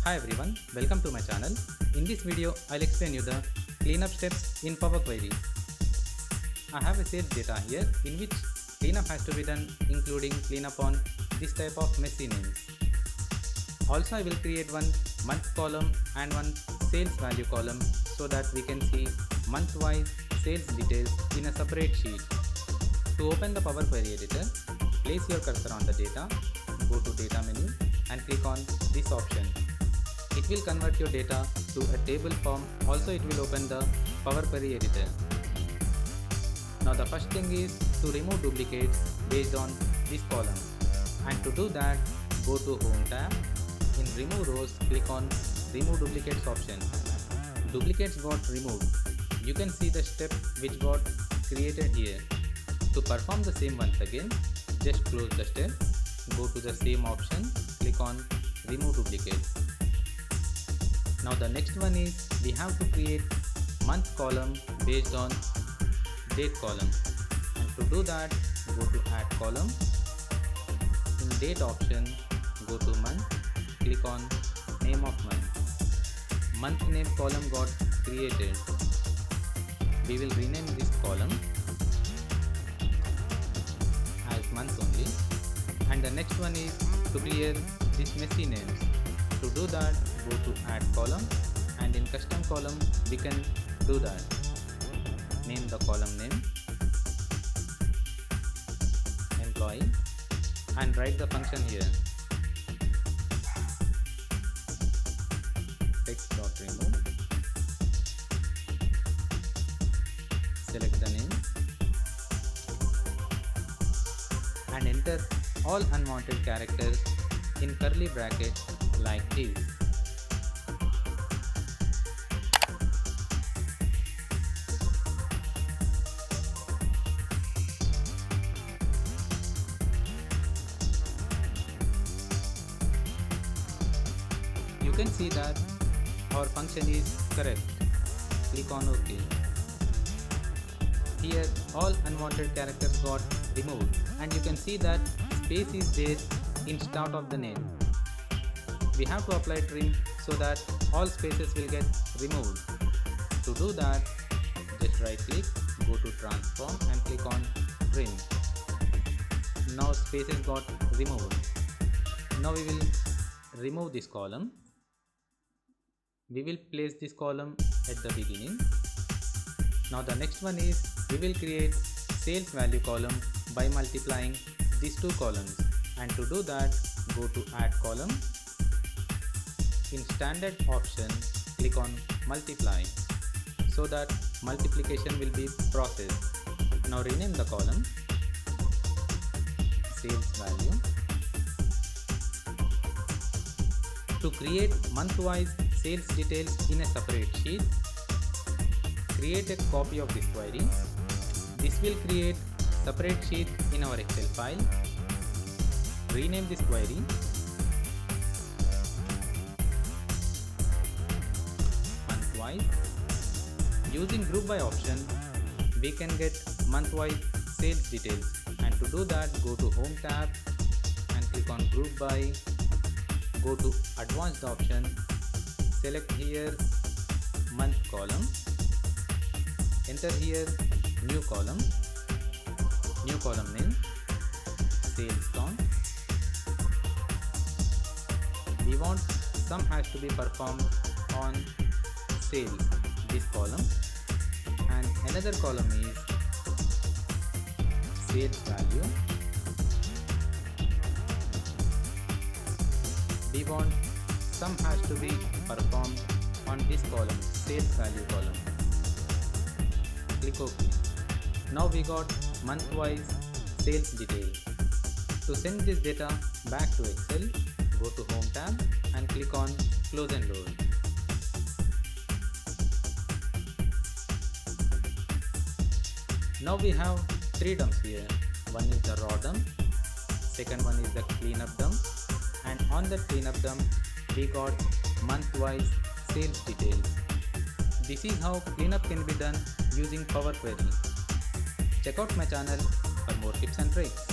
Hi everyone, welcome to my channel. In this video, I'll explain you the cleanup steps in Power Query. I have a sales data here in which cleanup has to be done, including cleanup on this type of messy names. Also, I will create one month column and one sales value column so that we can see month-wise sales details in a separate sheet. To open the Power Query editor, place your cursor on the data, go to data menu and click on this option. It will convert your data to a table form. Also, it will open the Power Query editor. Now the first thing is to remove duplicates based on this column. And to do that, go to Home tab. In Remove Rows, click on Remove Duplicates option. Duplicates got removed. You can see the step which got created here. To perform the same once again, just close the step, go to the same option, click on Remove Duplicates. Now the next one is we have to create month column based on date column. And to do that, go to Add Column. In Date option, go to Month, click on Name of Month. Month name column got created. We will rename this column as month only. And the next one is to clear these messy names. To do that, go to Add Column, and in Custom Column we can do that. Name the column name, Employee, and write the function here. Text.remove. Select the name and enter all unwanted characters in curly bracket like this. You can see that our function is correct. Click on OK. Here all unwanted characters got removed, and you can see that space is there in start of the name. We have to apply trim so that all spaces will get removed. To do that, just right click, go to transform and click on trim. Now spaces got removed. Now we will remove this column. We will place this column at the beginning. Now the next one is we will create sales value column by multiplying these two columns. And to do that, go to Add Column. In Standard option, click on Multiply so that multiplication will be processed. Now rename the column Sales Value. To create month-wise sales details in a separate sheet, create a copy of this query. This will create separate sheet in our Excel file. Rename this query month-wise. Using Group By option, we can get month-wise sales details. And to do that, go to Home tab and click on Group By. Go to Advanced option, select here month column, enter here new column name, sales count. We want some has to be performed on sales, this column, and another column is sales value. We want some has to be performed on this column, sales value column. Click OK. Now we got month-wise sales details. To send this data back to Excel, go to Home tab and click on Close and Load. Now we have three dumps here. One is the raw dump, second one is the cleanup dump, and on the cleanup dump we got month-wise sales details. This is how cleanup can be done using Power Query. Check out my channel for more tips and tricks.